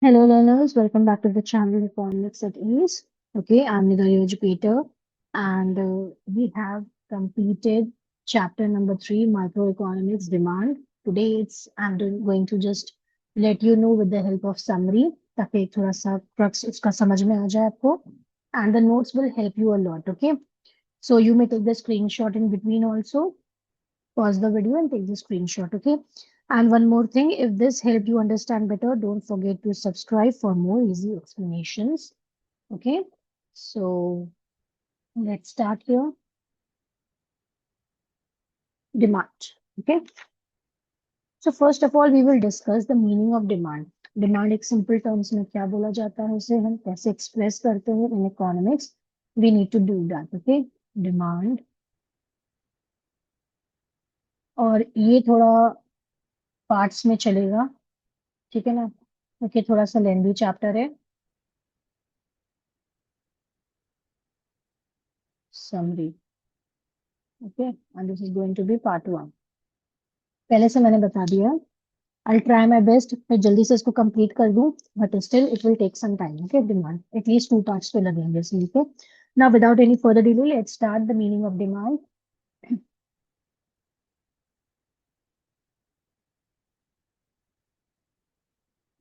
Hello, learners. Welcome back to the channel Economics at Ease. Okay, I'm Nidha, your educator, and we have completed chapter number 3, Microeconomics Demand. Today, going to just let you know with the help of summary, ताकि एक थोड़ा सा crux उसका समझ में आ जाए आपको, and the notes will help you a lot. Okay, so you may take the screenshot in between also. Pause the video and take the screenshot, okay? And one more thing, if this helped you understand better, don't forget to subscribe for more easy explanations, okay? So let's start here. Demand, okay? So first of all, we will discuss the meaning of demand. Demand एक simple terms में क्या बोला जाता है उसे हम कैसे express करते हैं in economics. We need to do that, okay? Demand. और ये थोड़ा parts में चलेगा, ठीक है ना? क्योंकि थोड़ा सा lengthy chapter है. Summary. Okay, and this is going to be part 1. पहले से मैंने बता दिया. I'll try my best मैं जल्दी से इसको complete कर दूं, but still it will take some time. Okay, demand at least 2 parts तो लगेंगे इसमें. Okay, now without any further delay, let's start the meaning of demand.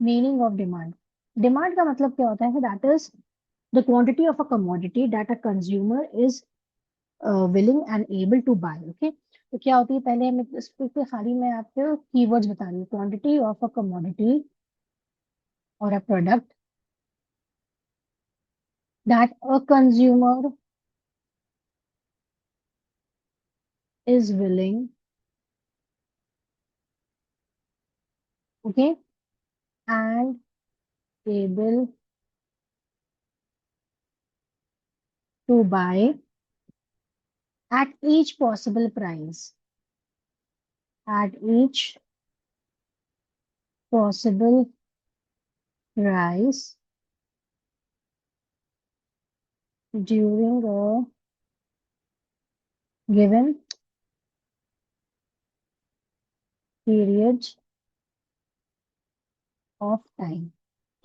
Meaning of demand. Demand का मतलब क्या होता है? That is the quantity of a commodity that a consumer is willing and able to buy. Okay, तो क्या होती है? पहले हम इस पे खाली मैं आपको कीवर्ड्स बता रही हूँ. Quantity of a commodity or a product that a consumer is willing, okay, and able to buy at each possible price, at each possible price during a given period of time.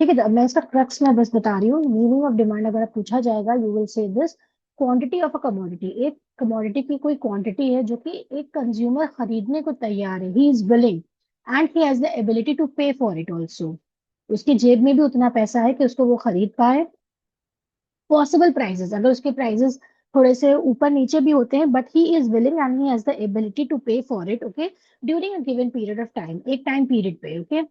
ठीक है, तो अब मैं इसका crux में बस बता रही हूँ. मीनिंग ऑफ डिमांड अगर आप पूछा जाएगा, you will say this. Quantity of a commodity, एक कमोडिटी की कोई क्वांटिटी है जो कि एक कंज्यूमर खरीदने को तैयार है. He is willing and he has the ability to pay for it also. उसकी जेब में भी उतना पैसा है कि उसको वो खरीद पाए. पॉसिबल प्राइजेस, अगर उसके प्राइजेस थोड़े से ऊपर नीचे भी होते हैं, but he is willing and he has the ability to pay for it, okay, during a given period of time, एक टाइम पीरियड पे, okay.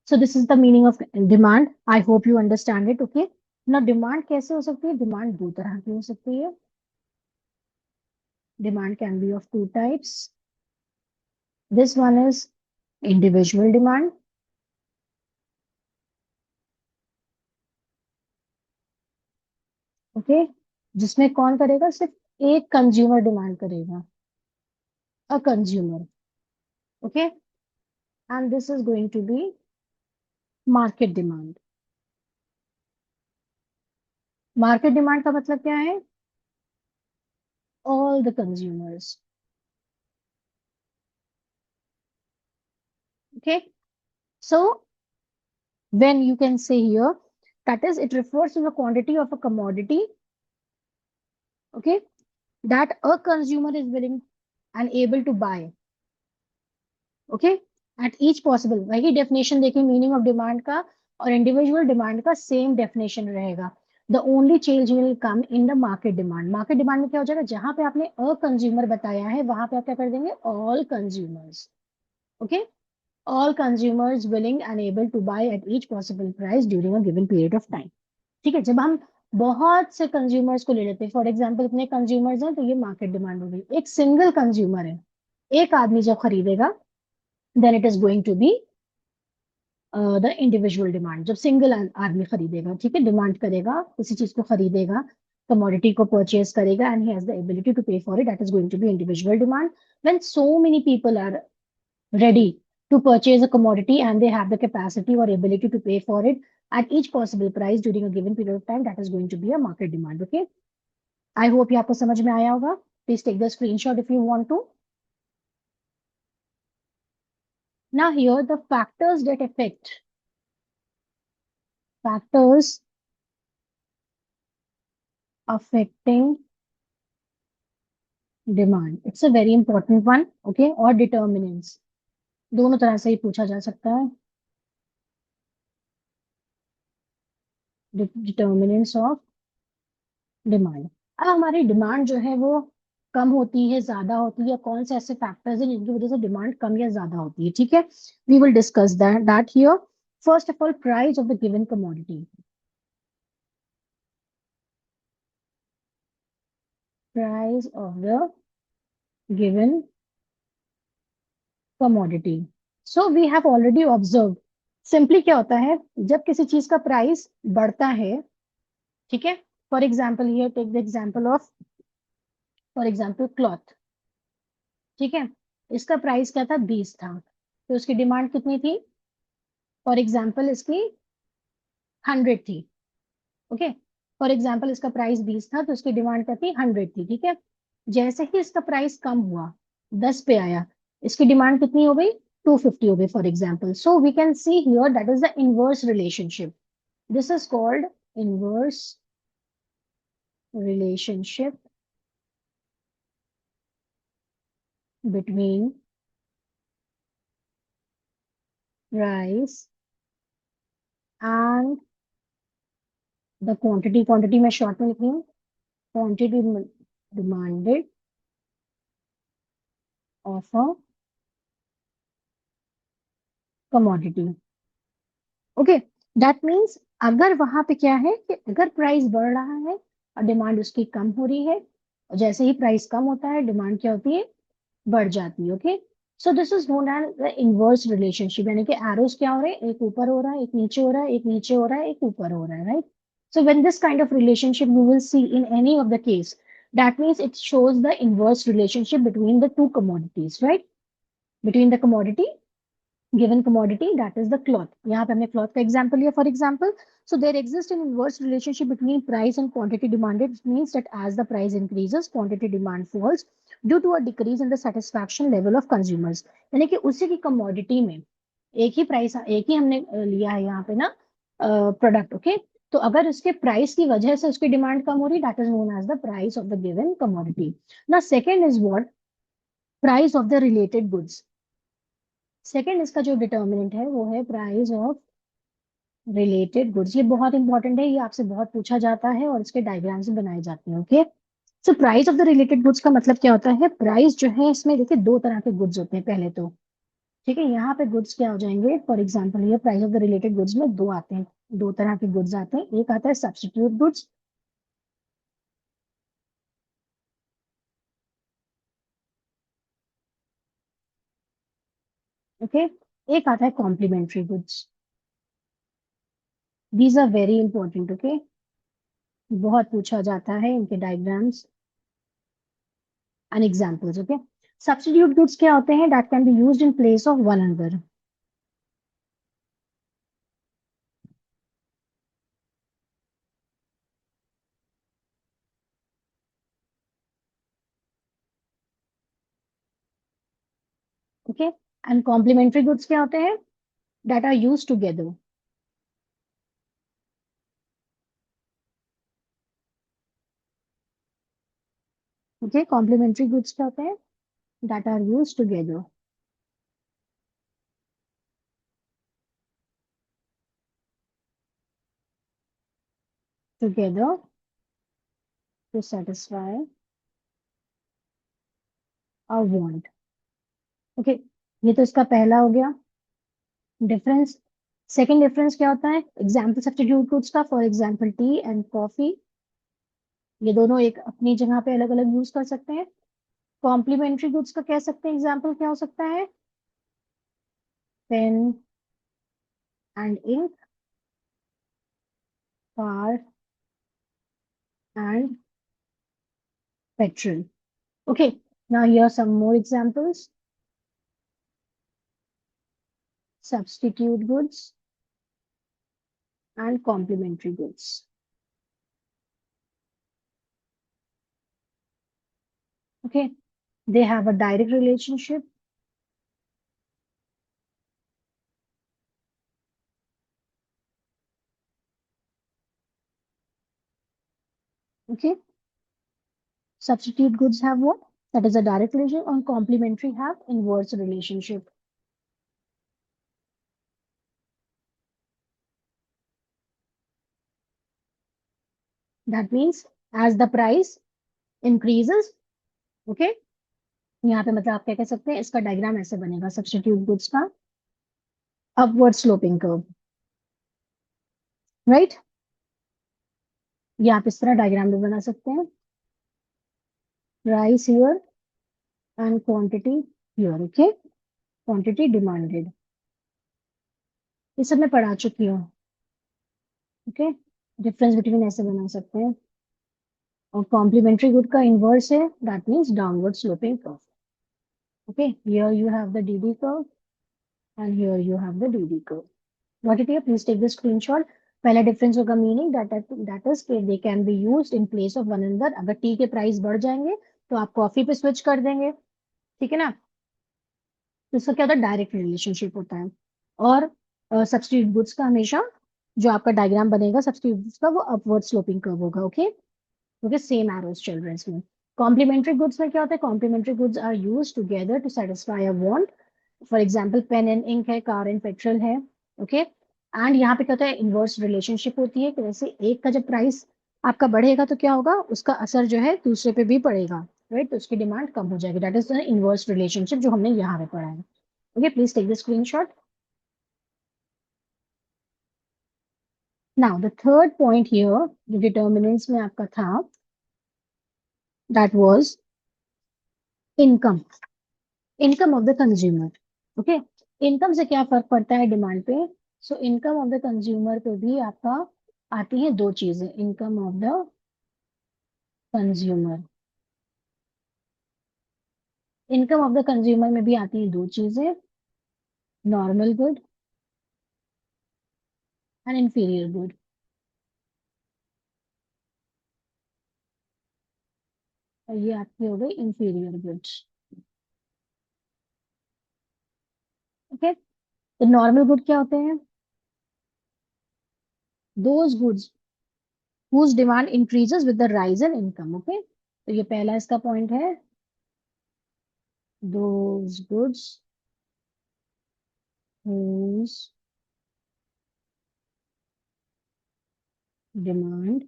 So this is the meaning of demand. I hope you understand it, okay. ना demand कैसे हो सकती है? Demand दो तरह की हो सकती है. Demand can be of two types. This one is individual demand, okay, जिसमें कौन करेगा? सिर्फ एक कंज्यूमर डिमांड करेगा, a consumer, okay. And this is going to be market demand. Market demand का मतलब क्या है? All the consumers, okay. So when you can say here, that is, it refers to the quantity of a commodity, okay, that a consumer is willing and able to buy, okay, at each possible. वही definition देखिए meaning of demand का और individual demand का same definition रहेगा. The only change will come in the market demand. Market demand में क्या हो जाएगा? जहां पे आपने अ कंज्यूमर बताया है, वहां पे आप क्या कर देंगे? All consumers, okay. All consumers willing and able to buy at each possible price during a given period of time. ठीक है, जब हम बहुत से कंज्यूमर्स को ले लेते हैं, फॉर एग्जाम्पल इतने कंज्यूमर्स हैं, तो ये मार्केट डिमांड हो गई. एक सिंगल कंज्यूमर है, एक आदमी जब खरीदेगा, then it is going to be the individual demand. जब सिंगल आदमी खरीदेगा, ठीक है, डिमांड करेगा, किसी चीज को खरीदेगा, कमोडिटी को परचेज करेगा, and he has the ability to pay for it, that is going to be individual demand. When so many people are ready to purchase a commodity and they have the capacity or ability to pay for it at each possible price during a given period of time, that is going to be a market demand, okay. I hope ये आपको समझ में आया होगा. Please take the screenshot if you want to. Now here the factors that affect factors affecting demand. It's a very important one. Okay, और determinants दोनों तरह से ही पूछा जा सकता है. Determinants of demand. अब हमारी डिमांड जो है वो कम होती है, ज्यादा होती है, कौन से ऐसे फैक्टर्स हैं जिनकी वजह से डिमांड कम या ज्यादा होती है. ठीक है, we will discuss that here. First of all, price of the given commodity. Price of the given commodity. So we have already observe. Simply क्या होता है, जब किसी चीज का प्राइस बढ़ता है, ठीक है, for example here take the example of, for example cloth. ठीक है, इसका प्राइस क्या था, 20 था, तो उसकी डिमांड कितनी थी, फॉर एग्जाम्पल इसकी 100 थी. ओके, फॉर एग्जाम्पल इसका प्राइस 20 था तो इसकी डिमांड क्या थी, 100 थी. ठीक है, जैसे ही इसका प्राइस कम हुआ, 10 पे आया, इसकी डिमांड कितनी हो गई, 250 हो गई for example. So we can see here that is the inverse relationship. This is called inverse relationship between price and the quantity. Quantity मैं शॉर्ट में लिख रही हूँ, quantity demanded of a commodity. Okay, that means अगर वहां पे क्या है कि अगर प्राइस बढ़ रहा है और डिमांड उसकी कम हो रही है, और जैसे ही प्राइस कम होता है डिमांड क्या होती है, बढ़ जाती है. Okay, so this is known as the inverse relationship. यानी कि एरोस क्या हो रहे हैं, एक ऊपर हो रहा है, एक नीचे हो रहा है, एक नीचे हो रहा है, एक ऊपर हो रहा है, right. So when this kind of relationship you will see in any of the case, that means it shows the inverse relationship between the two commodities, right? Between the commodity, given commodity, that is the cloth. यहाँ पे हमने cloth का example लिया for example. So there exists an inverse relationship between price and quantity demanded. It means that as the price increases, quantity demand falls due to a decrease in the satisfaction level of consumers. यानी कि उसी की commodity में एक ही price, एक ही हमने लिया है यहाँ पे ना प्रोडक्ट. ओके, तो अगर उसके प्राइस की वजह से उसकी डिमांड कम हो रही, that is known as the price of the given commodity. ना second is what, price of the related goods. Second इसका जो डिटर्मिनेंट है वो है प्राइस ऑफ रिलेटेड गुड्स. ये बहुत इंपॉर्टेंट है, ये आपसे बहुत पूछा जाता है और इसके डायग्राम्स भी बनाए जाते हैं. Okay, so price of the related goods का मतलब क्या होता है, प्राइस जो है इसमें देखिए दो तरह के गुड्स होते हैं पहले तो. ठीक है, यहाँ पे गुड्स क्या हो जाएंगे, फॉर एग्जाम्पल ये price of the related goods में दो आते हैं, दो तरह के गुड्स आते हैं. एक आता है सब्स्टिट्यूट गुड्स, ओके, एक आता है complementary goods. These are very important. Okay, बहुत पूछा जाता है इनके diagrams and examples. Okay, substitute goods क्या होते हैं, that can be used in place of one another. Okay, and complementary goods क्या होते हैं, that are use together. Okay, complementary goods क्या होते हैं, that are use together. Together to satisfy a want. Okay, ये तो इसका पहला हो गया डिफरेंस. सेकंड डिफरेंस क्या होता है, एग्जाम्पल सब्स्टिट्यूट गुड्स का, for example T and coffee, ये दोनों एक अपनी जगह पे अलग अलग यूज कर सकते हैं. कॉम्प्लीमेंट्री गुड्स का कह सकते हैं एग्जाम्पल क्या हो सकता है, pen and ink, car and petrol. Okay, now here are some more examples. Substitute goods and complementary goods. Okay, they have a direct relationship. Okay. Substitute goods have what? That is a direct relation, and complementary have inverse relationship. That means as the price increases, okay, यहाँ पे मतलब आप क्या कह सकते हैं, इसका diagram ऐसे बनेगा सब्स्टिट्यूट गुड्स का, अपवर्ड स्लोपिंग कर्व, राइट। ये आप इस तरह डायग्राम भी बना सकते हैं, price here and quantity here, okay, quantity demanded, ये सब मैं पढ़ा चुकी हूँ, ओके। डिफरेंस बिटवीन ऐसे बना सकते हैं, और कॉम्प्लीमेंट्री गुड का इनवर्स है, that means downward sloping curve, okay. Here you have the DD curve and here you have the DD curve. Got it here? Please take the screenshot. पहला difference होगा meaning, that is they can be used in place of one another. अगर T के price बढ़ जाएंगे तो आप coffee पे switch कर देंगे, ठीक है ना। तो इसका क्या होता है, डायरेक्ट रिलेशनशिप होता है। और सब्स्टिट्यूट गुड्स का हमेशा जो आपका डायग्राम बनेगा सब्स्टिट्यूट गुड्स का, वो अपवर्ड स्लोपिंग कर्व होगा, ओके, क्योंकि सेम एरोस चल रहे हैं इसमें। कॉम्प्लीमेंट्री गुड्स में क्या होता है, complementary goods are use together to satisfy a want. For example pen and ink है, कार एंड पेट्रोल है, ओके। एंड यहाँ पे क्या होता है, इनवर्स रिलेशनशिप होती है कि जैसे एक का जब प्राइस आपका बढ़ेगा तो क्या होगा, उसका असर जो है दूसरे पे भी पड़ेगा, राइट, तो उसकी डिमांड कम हो जाएगी। That is the inverse relationship जो हमने यहाँ पे पढ़ा है, okay. Please take the screenshot. Now the third point here जो डिटर्मिनेंट्स में आपका था, that was income, income of the consumer, okay. Income से क्या फर्क पड़ता है डिमांड पे। So income of the consumer पे भी आपका आती है दो चीजें, income of the consumer, income of the consumer में भी आती है दो चीजें, normal good and inferior good. और ये आपकी हो गई इंफीरियर गुड्स, ओके। तो नॉर्मल गुड क्या होते हैं, those goods whose demand increases with the rise in income, okay। तो ये पहला इसका पॉइंट है, those goods whose demand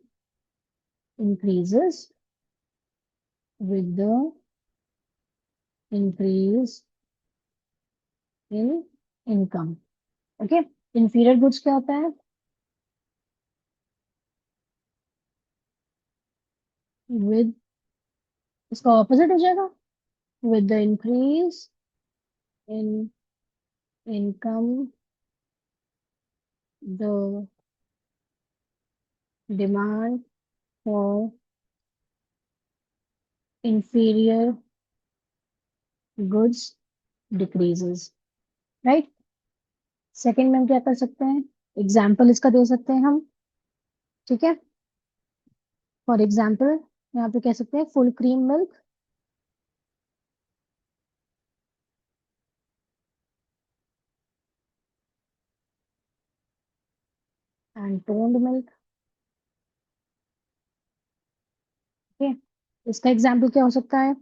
increases with the increase in income, okay. inferior goods क्या होता है, with, इसका ऑपोजिट हो जाएगा, with the increase in income the demand for inferior goods decreases, right. Second में हम क्या कर सकते हैं, एग्जाम्पल इसका दे सकते हैं हम, ठीक है। फॉर एग्जाम्पल यहाँ पे कह सकते हैं full cream milk and toned milk, okay. इसका एग्जाम्पल क्या हो सकता है,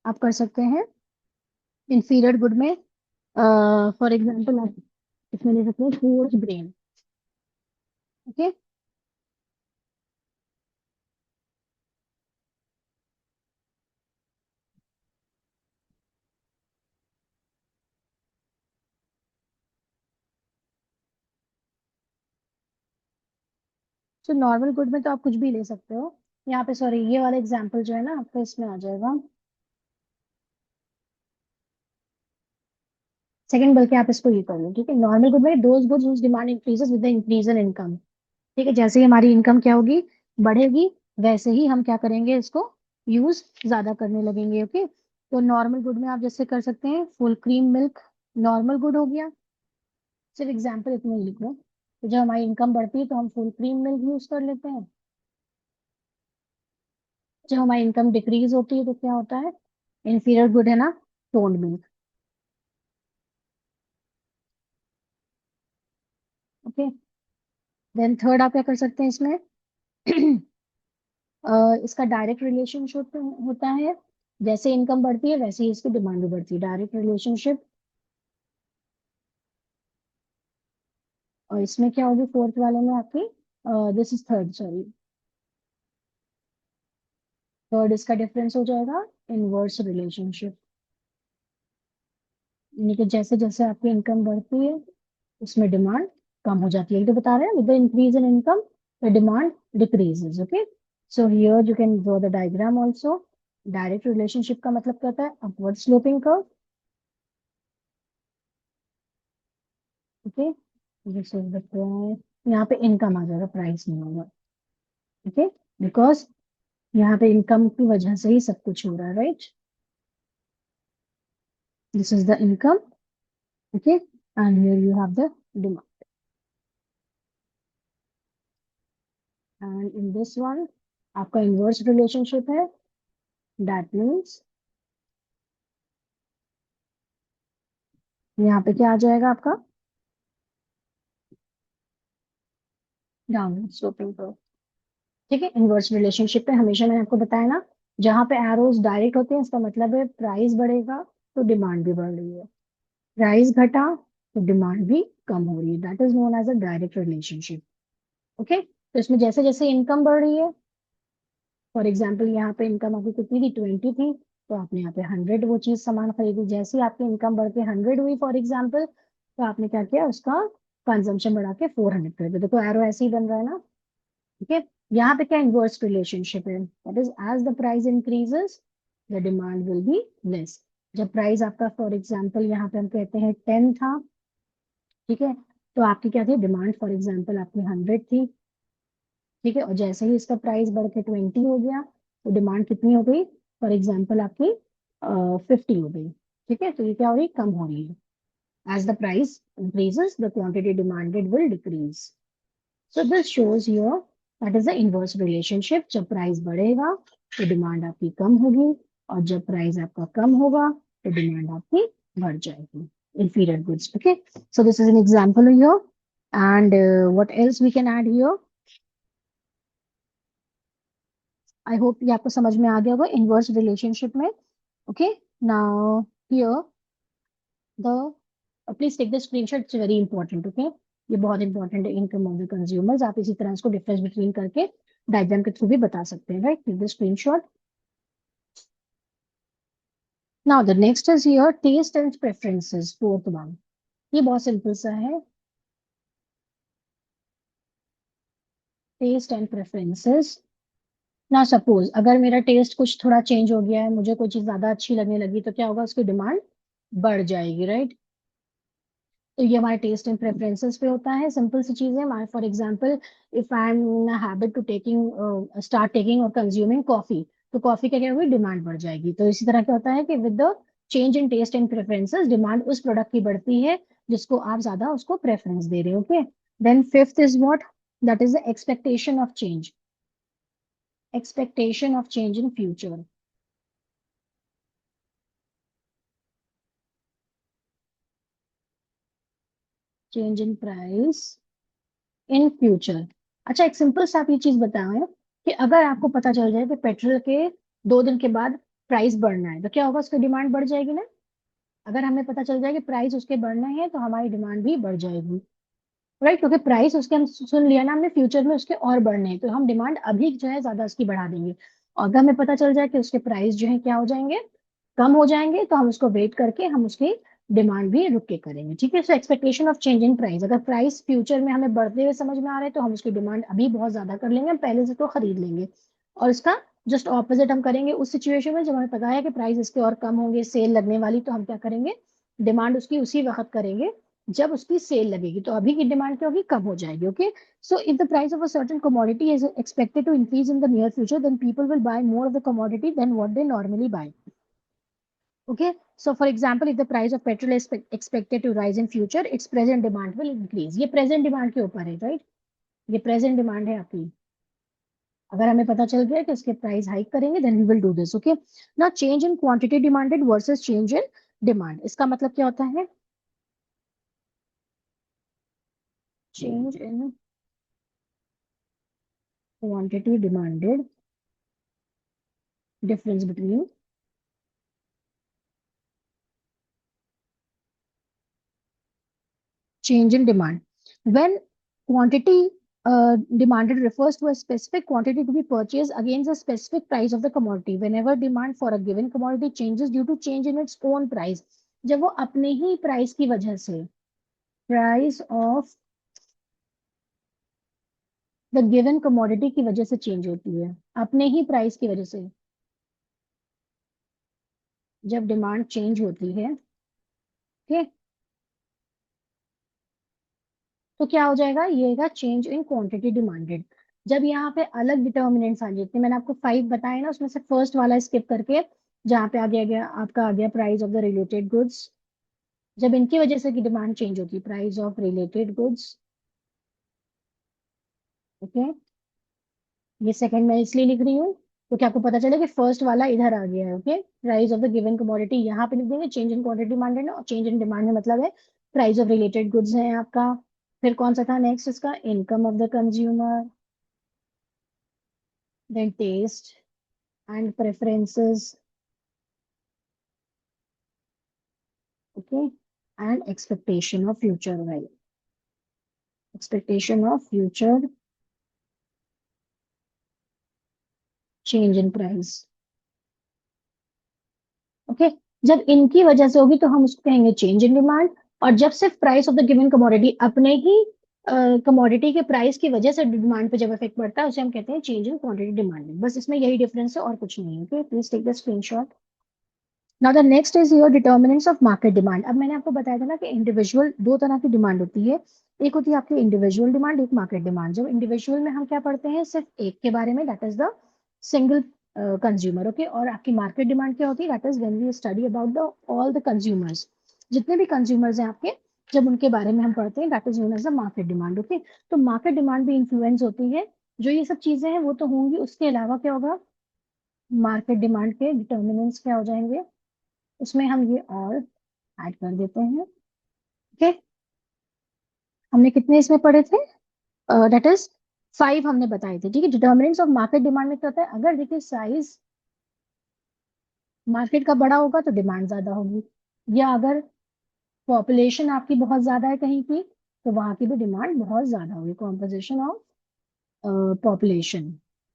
आप कर सकते हैं इंफीरियर गुड में, फॉर एग्जाम्पल आप इसमें ले सकते हैं कोर्स ग्रेन, ओके। तो नॉर्मल गुड में तो आप कुछ भी ले सकते हो, यहाँ पे सॉरी ये वाला एग्जाम्पल जो है ना आपका इसमें आ जाएगा सेकंड, बल्कि आप इसको ये कर लो, ठीक है। नॉर्मल गुड में those goods whose demand increases with the increase in income, ठीक है। जैसे ही हमारी इनकम क्या होगी, बढ़ेगी, वैसे ही हम क्या करेंगे, इसको यूज ज्यादा करने लगेंगे, ओके। तो नॉर्मल गुड में आप जैसे कर सकते हैं full cream milk, normal good हो गया, सिर्फ एग्जाम्पल इतना ही लिख लो। तो जब हमारी इनकम बढ़ती है तो हम फुल क्रीम मिल्क यूज कर लेते हैं, जब हमारी इनकम डिक्रीज होती है तो क्या होता है, इंफीरियर गुड है ना, toned milk, okay. Then third आप क्या कर सकते हैं इसमें इसका डायरेक्ट रिलेशनशिप होता है, जैसे इनकम बढ़ती है वैसे ही इसकी डिमांड भी बढ़ती है, डायरेक्ट रिलेशनशिप। और इसमें क्या होगी फोर्थ वाले में आपकी, this is third, sorry, third इसका डिफरेंस हो जाएगा इनवर्स रिलेशनशिप। यानी कि जैसे जैसे आपकी इनकम बढ़ती है उसमें डिमांड कम हो जाती है, ये तो बता रहे हैं with the increase in income the demand decreases. Okay, so here you can draw the diagram also. Direct relationship का मतलब कहता है upward sloping curve. Okay, this is the price, यहाँ पे इनकम आ जाएगा, प्राइस नहीं होगा। ओके, बिकॉज यहाँ पे इनकम की वजह से ही सब कुछ हो रहा है, right. This is the income. Okay, and here you have the demand, and in this one आपका इनवर्स रिलेशनशिप है, दैट मीन्स यहाँ पे क्या आ जाएगा आपका, डाउनवर्ड स्लोपिंग कर्व। ठीक है, इनवर्स रिलेशनशिप पे हमेशा मैंने आपको बताया ना, जहां पे एरोज डायरेक्ट होते हैं इसका मतलब है प्राइस बढ़ेगा तो डिमांड भी बढ़ रही है, प्राइस घटा तो डिमांड भी कम हो रही है, that is known as a direct relationship. Okay, तो इसमें जैसे जैसे इनकम बढ़ रही है, फॉर एग्जाम्पल यहाँ पे इनकम आपकी कितनी थी, 20 थी, तो आपने यहाँ पे 100 वो चीज सामान खरीदी, जैसे ही आपकी इनकम बढ़ के 100 हुई फॉर एग्जाम्पल, तो आपने क्या किया, उसका कंजम्पशन बढ़ा के 400 कर दिया। देखो एरो ऐसे ही बन रहा है ना। ठीक है, यहाँ पे क्या इनवर्स रिलेशनशिप है, that is as the price increases the demand will be less. जब प्राइस आपका फॉर एग्जाम्पल यहाँ पे हम कहते हैं 10 था, ठीक है, तो आपकी क्या थी डिमांड, फॉर एग्जाम्पल आपकी 100 थी। ठीक है, और जैसे ही इसका प्राइस बढ़ के 20 हो गया तो डिमांड कितनी हो गई, फॉर एग्जाम्पल आपकी 50 हो गई। ठीक है, तो ये क्या हो रही, कम हो रही है। As the price increases the quantity demanded will decrease. So this shows here that is the inverse relationship। जब प्राइस बढ़ेगा तो डिमांड आपकी कम होगी, और जब प्राइस आपका कम होगा तो डिमांड आपकी बढ़ जाएगी। Inferior goods. Okay, so this is an example here, and what else we can add here? I hope ये आपको समझ में आ गया होगा inverse relationship में। Okay, now here the please take the screenshot, it's very important। Okay, ये बहुत important है इनकम ऑफ द कंज्यूमर्स। आप इसी तरह इसको डिफरेंस बिटवीन करके डायग्राम के थ्रू भी बता सकते हैं, right. Take the screenshot. Now the next is here taste and preferences, fourth one. ये बहुत सिंपल सा है, टेस्ट एंड प्रेफरेंसेस। ना सपोज अगर मेरा टेस्ट कुछ थोड़ा चेंज हो गया है, मुझे कोई चीज ज्यादा अच्छी लगने लगी, तो क्या होगा, उसकी डिमांड बढ़ जाएगी, राइट। तो ये हमारे टेस्ट एंड प्रेफरेंसेस पे होता है, सिंपल सी चीज है हमारे। For example if I am in habit to taking start taking और कंज्यूमिंग कॉफी, तो कॉफी का क्या होगी, डिमांड बढ़ जाएगी। तो इसी तरह क्या होता है कि with the change in taste and preferences demand उस प्रोडक्ट की बढ़ती है जिसको आप ज्यादा उसको प्रेफरेंस दे रहे हो। Okay, then fifth is what, that is the expectation of change, expectation of change in future, change in price in future. अच्छा, एक सिंपल सा आप ये चीज बताएं कि अगर आपको पता चल जाए कि पेट्रोल के 2 दिन के बाद प्राइस बढ़ना है, तो क्या होगा, उसकी डिमांड बढ़ जाएगी ना। अगर हमें पता चल जाए कि प्राइस उसके बढ़ना है तो हमारी डिमांड भी बढ़ जाएगी, राइट। क्योंकि प्राइस उसके हम सुन लिया ना हमने, फ्यूचर में उसके और बढ़ने हैं, तो हम डिमांड अभी जो है ज्यादा उसकी बढ़ा देंगे। और अगर हमें पता चल जाए कि उसके प्राइस जो है क्या हो जाएंगे, कम हो जाएंगे, तो हम उसको वेट करके हम उसकी डिमांड भी रुक के करेंगे। ठीक है, so expectation of change in price, अगर प्राइस फ्यूचर में हमें बढ़ते हुए समझ में आ रहे हैं तो हम उसकी डिमांड अभी बहुत ज्यादा कर लेंगे, हम पहले से तो खरीद लेंगे। और इसका जस्ट ऑपोजिट हम करेंगे उस सिचुएशन में जब हमें पता है कि प्राइस इसके और कम होंगे, सेल लगने वाली, तो हम क्या करेंगे, डिमांड उसकी उसी वक्त करेंगे जब उसकी सेल लगेगी, तो अभी की डिमांड क्या होगी, कम हो जाएगी। Okay, so if the price of a certain commodity is expected to increase in the near future, then people will buy more of the commodity than what they normally buy। Okay, so for example, if the price of petrol is expected to rise in future, its present demand will increase। ये present demand के ऊपर है, right। ये present demand है आपकी। अगर हमें पता चल गया कि इसके प्राइस हाइक करेंगे, then we will do this। Okay, now change in quantity demanded versus change in demand, इसका मतलब क्या होता है, change in quantity demanded difference between change in demand. When quantity demanded refers to a specific quantity to be purchased against a specific price of the commodity. Whenever demand for a given commodity changes due to change in its own price, जब वो अपने ही price की वजह से, price of the given commodity की वजह से change होती है, अपने ही प्राइस की वजह से जब डिमांड चेंज होती है, ठीक, तो क्या हो जाएगा, ये का चेंज इन क्वांटिटी डिमांडेड। जब यहाँ पे अलग डिटर्मिनेंट्स आ जाते हैं, मैंने आपको 5 बताए ना, उसमें से फर्स्ट वाला स्किप करके जहाँ पे आगे आ गया आपका, आ गया price of the related goods, जब इनकी वजह से की डिमांड चेंज होती है, price of related goods. Okay, ये सेकंड मैं इसलिए लिख रही हूँ तो क्या आपको पता चले कि फर्स्ट वाला इधर आ गया है। Okay, price of the given commodity यहाँ पे लिख देंगे, चेंज इन क्वांटिटी डिमांडेड, और चेंज इन डिमांड में मतलब है प्राइस ऑफ रिलेटेड गुड्स है आपका। फिर कौन सा था नेक्स्ट इसका, income of the consumer, then taste and preferences, okay, and expectation of future value, expectation of future change in price. Okay, जब इनकी वजह से होगी तो हम उसको कहेंगे चेंज इन डिमांड, और जब सिर्फ price of the given commodity अपने ही कमोडिटी के प्राइस की वजह से डिमांड पे जब इफेक्ट पड़ता है, उसे हम कहते हैं चेंज इन क्वांटिटी डिमांड। बस इसमें यही डिफरेंस है और कुछ नहीं है। Okay, please take the screenshot. Now the next is your determinants of market demand. अब मैंने आपको बताया था ना कि इंडिविजुअल दो तरह की डिमांड होती है, एक होती है आपकी इंडिविजुअल डिमांड, एक मार्केट डिमांड। जब इंडिविजुअल में हम क्या पढ़ते हैं, सिर्फ एक के बारे में, that is the single consumer. Okay, और आपकी मार्केट डिमांड क्या होती है, that is when we study about the all the consumers, जितने भी कंज्यूमर्स हैं आपके, जब उनके बारे में हम पढ़ते हैं, that is known as the market demand. Okay, तो मार्केट डिमांड भी इन्फ्लुएंस होती है, जो ये सब चीजें हैं वो तो होंगी, उसके अलावा क्या होगा, मार्केट डिमांड के डिटर्मिनेंट्स क्या हो जाएंगे, उसमें हम ये और ऐड कर देते हैं। ओके, हमने कितने इसमें पढ़े थे, दैट इज 5 हमने बताए थे। ठीक है, डिटर्मिनेंट्स ऑफ मार्केट डिमांड में क्या होता है, अगर देखिए साइज मार्केट का बड़ा होगा तो डिमांड ज्यादा होगी, या अगर पॉपुलेशन आपकी बहुत ज्यादा है कहीं की, तो वहां की भी डिमांड बहुत ज्यादा होगी, कॉम्पोजिशन ऑफ पॉपुलेशन।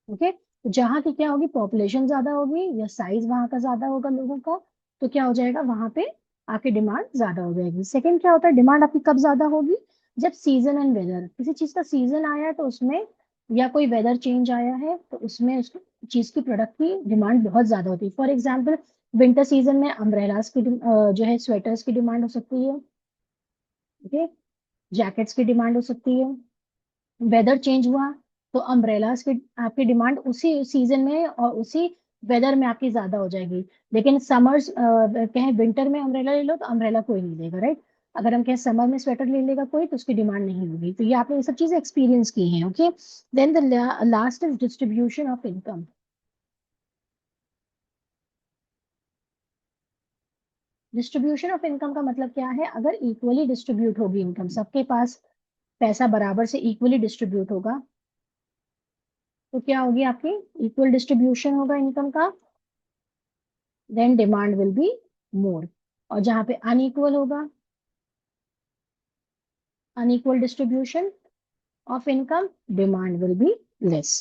ओके, तो जहाँ की क्या होगी, पॉपुलेशन ज्यादा होगी या साइज वहां का ज्यादा होगा लोगों का, तो क्या हो जाएगा, वहां पे आपकी डिमांड ज्यादा हो जाएगी। सेकंड क्या होता है, डिमांड आपकी कब ज्यादा होगी, जब सीजन एंड वेदर, किसी चीज का सीजन आया है तो उसमें, या कोई वेदर चेंज आया है तो उसमें उस चीज की प्रोडक्ट की डिमांड बहुत ज्यादा होती है। फॉर एग्जाम्पल विंटर सीजन में अम्ब्रेलास की जो है स्वेटर्स की डिमांड हो सकती है, ओके, जैकेट्स की डिमांड हो सकती है। वेदर चेंज हुआ तो अम्ब्रेलास की आपकी डिमांड उसी सीजन में और उसी वेदर में आपकी ज्यादा हो जाएगी। लेकिन समर्स कहें विंटर में अम्ब्रेला ले लो तो अम्ब्रेला कोई नहीं लेगा, राइट। अगर हम कहें समर में स्वेटर ले लेगा कोई, तो उसकी डिमांड नहीं होगी। तो ये आपने ये सब चीजें एक्सपीरियंस की हैं। Okay, then the last is distribution of income. Distribution of income का मतलब क्या है, अगर इक्वली डिस्ट्रीब्यूट होगी इनकम, सबके पास पैसा बराबर से इक्वली डिस्ट्रीब्यूट होगा, तो क्या होगी आपकी, इक्वल डिस्ट्रीब्यूशन होगा इनकम का, then demand will be more. और जहां पे अनइक्वल होगा, unequal distribution of income, demand will be less.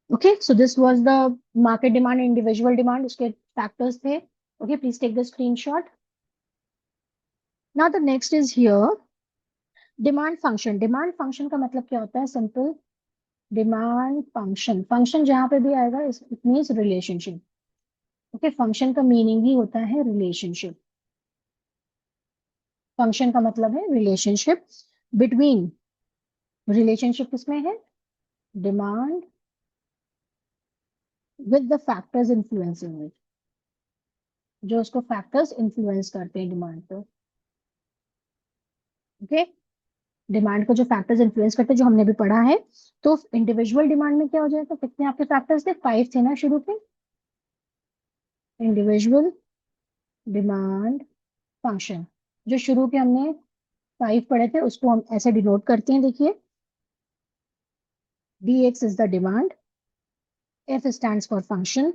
Okay, so this was the market demand, individual demand, उसके factors थे। Okay, please take the screenshot. Now the next is here demand function। demand function का मतलब क्या होता है, simple, demand function, function जहां पे भी आएगा it means relationship। okay, function का meaning ही होता है relationship। function का मतलब है relationship between, relationship किसमें है, demand with the factors influencing it, जो उसको फैक्टर्स इन्फ्लुएंस करते हैं डिमांड को। ओके, डिमांड को जो फैक्टर्स इन्फ्लुएंस करते हैं, जो हमने भी पढ़ा है। तो इंडिविजुअल डिमांड में क्या हो जाएगा, कितने आपके फैक्टर्स थे, 5 थे ना शुरू के। इंडिविजुअल डिमांड फंक्शन, जो शुरू के हमने 5 पढ़े थे, उसको हम ऐसे डिनोट करते हैं, देखिए, dx is the demand, f stands for function,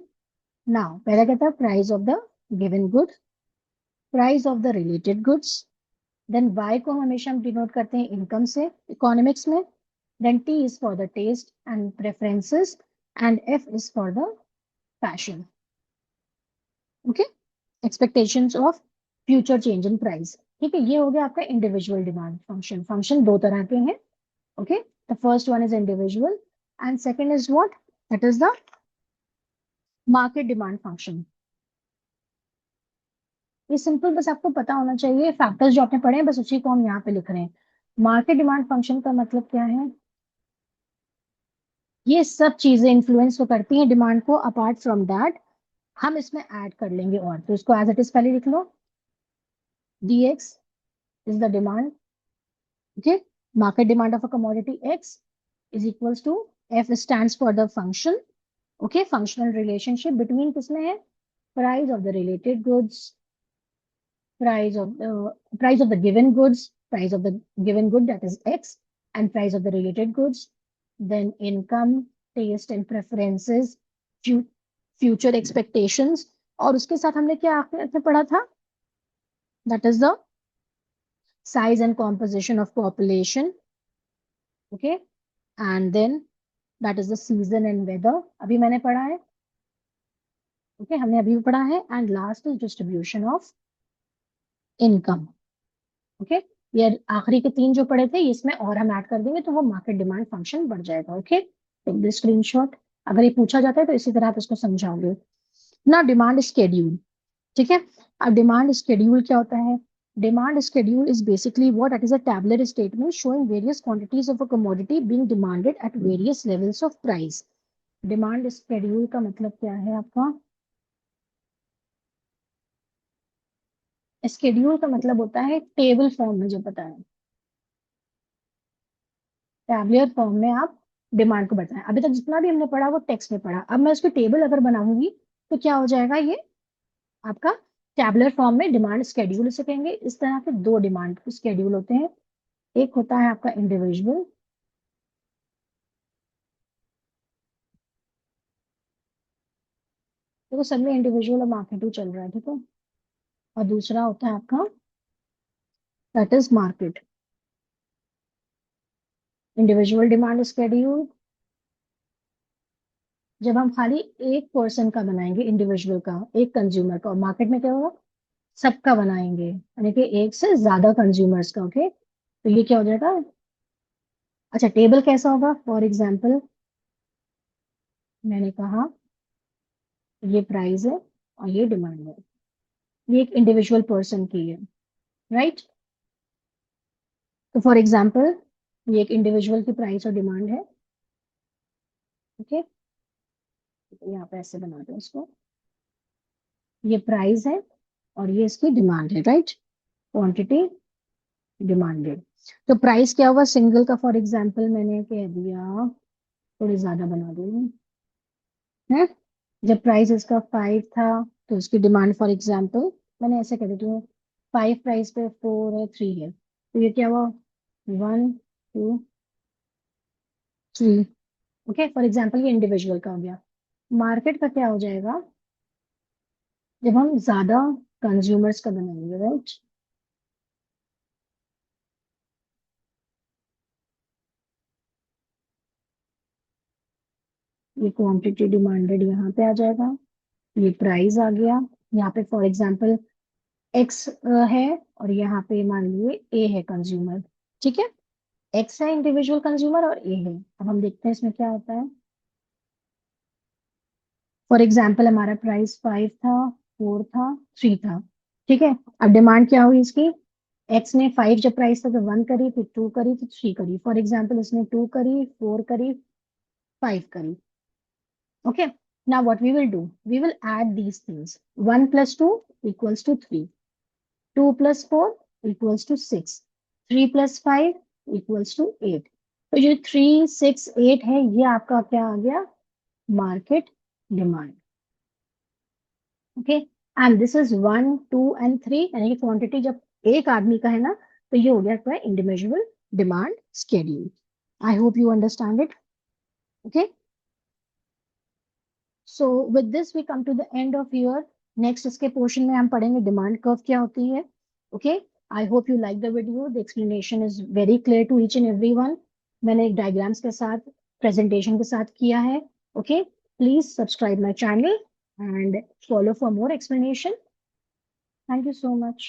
now पहला कहता है price of the given good, price of the related goods, then Y को हम हमेशा हम डिनोट करते हैं इनकम से इकोनॉमिक्स में, then T is for the taste and preferences, and F is for the fashion. Okay, expectations of future change in price. ठीक है, ये हो गया आपका इंडिविजुअल डिमांड फंक्शन. फंक्शन दो तरह के हैं. Okay, the first one is individual and second is what, that is the market demand function. ये सिंपल, बस आपको पता होना चाहिए फैक्टर्स जो आपने पढ़े हैं बस उसी को हम यहाँ पे लिख रहे हैं. मार्केट डिमांड फंक्शन का मतलब क्या है, ये सब चीजें इन्फ्लुएंस तो करती हैं डिमांड को. अपार्ट फ्रॉम दैट हम इसमें ऐड कर लेंगे और, तो इसको एज इट इज पहले लिख लो. dx is the demand. Okay, market demand of a commodity x is equals to, f stands for the function. Okay, functional relationship between किसमें है, price of the related goods, price of the given goods, price of the given good, that is x, and price of the related goods, then income, taste and preferences, future expectations. और उसके साथ हमने क्या आखिर में पढ़ा था, that is the size and composition of population. Okay, and then that is the season and weather, अभी मैंने पढ़ा है. Okay, हमने अभी भी पढ़ा है. And last is distribution of income. Okay, ये आखिरी के तीन जो पढ़े थे इसमें और हम ऐड कर देंगे तो वो मार्केट डिमांड फंक्शन बढ़ जाएगा. Okay, take this screenshot. अगर ये पूछा जाता है तो इसी तरह आप इसको समझाओगे ना. Demand schedule. ठीक है, अब डिमांड स्केड्यूल क्या होता है, demand schedule is basically what, it is a tabular statement showing various quantities of a commodity being demanded at various levels of price. Demand schedule का मतलब क्या है आपका, स्केड्यूल का मतलब होता है टेबल फॉर्म में जो पता है, टैबुलर फॉर्म में आप डिमांड को बताएं. अभी तक जितना भी हमने पढ़ा वो टेक्स्ट में पढ़ा, अब मैं उसकी टेबल अगर बनाऊंगी तो क्या हो जाएगा, ये आपका टैबुलर फॉर्म में डिमांड स्केड्यूल से कहेंगे. इस तरह के दो डिमांड स्केड्यूल होते हैं, एक होता है आपका इंडिविजुअल, तो सब में इंडिविजुअल और मार्केट चल रहा है. ठीक है, और दूसरा होता है आपका that is market. Individual demand schedule जब हम खाली एक पर्सन का बनाएंगे, इंडिविजुअल का, एक कंज्यूमर का, और मार्केट में क्या होगा, सबका बनाएंगे यानी कि एक से ज्यादा कंज्यूमर्स का. ओके, तो ये क्या हो जाएगा. अच्छा, टेबल कैसा होगा, फॉर एग्जाम्पल मैंने कहा ये प्राइस है और ये डिमांड है, ये एक इंडिविजुअल पर्सन की है, राइट. तो फॉर एग्जाम्पल ये एक इंडिविजुअल की प्राइस और डिमांड है. ओके, तो यहाँ पे ऐसे बना दो इसको, ये प्राइस है और ये इसकी डिमांड है, राइट, क्वांटिटी डिमांडेड. तो प्राइस क्या हुआ सिंगल का, फॉर एग्जाम्पल मैंने कह दिया, थोड़ी ज्यादा बना दूंगी है, जब प्राइस इसका 5 था तो उसकी डिमांड फॉर एग्जाम्पल मैंने ऐसे कह देती हूँ, 5 प्राइस पे 4 है, 3 है, तो ये क्या हुआ, 1 2 3. ओके, फॉर एग्जाम्पल ये इंडिविजुअल का हो गया. मार्केट का क्या हो जाएगा, जब हम ज्यादा कंज्यूमर्स का बनाएंगे, राइट. ये क्वांटिटी डिमांडेड यहाँ पे आ जाएगा, ये प्राइस आ गया, यहाँ पे फॉर एग्जाम्पल एक्स है और यहाँ पे मान लीजिए ए है कंज्यूमर. ठीक है, एक्स है इंडिविजुअल कंज्यूमर और ए है. अब हम देखते हैं इसमें क्या होता है. फॉर एग्जाम्पल हमारा प्राइस 5 था, 4 था, 3 था. ठीक है, अब डिमांड क्या हुई इसकी, एक्स ने 5 जब प्राइस था तो 1 करी, फिर 2 करी, फिर 3 करी. फॉर एग्जाम्पल इसने 2 करी, 4 करी, 5 करी. Okay, now what we will do, we will add these things. 1 plus 2 equals to 3, 2 plus 4 equals to 6, 3 plus 5 equals to 8. तो जो 3 6 8 है ये आपका क्या आ गया, market demand. Okay, and this is 1 2 and 3, यानी कि क्वांटिटी जब एक आदमी का है ना तो ये हो गया क्या, individual demand schedule. I hope you understand it. Okay, so with this we come to the end of year. Next इसके पोर्शन में हम पढ़ेंगे डिमांड कर्व क्या होती है. Okay, I hope you like the video. The explanation is very clear to each and every one. मैंने एक diagrams के साथ, प्रेजेंटेशन के साथ किया है. Okay, please subscribe my channel and follow for more explanation. Thank you so much.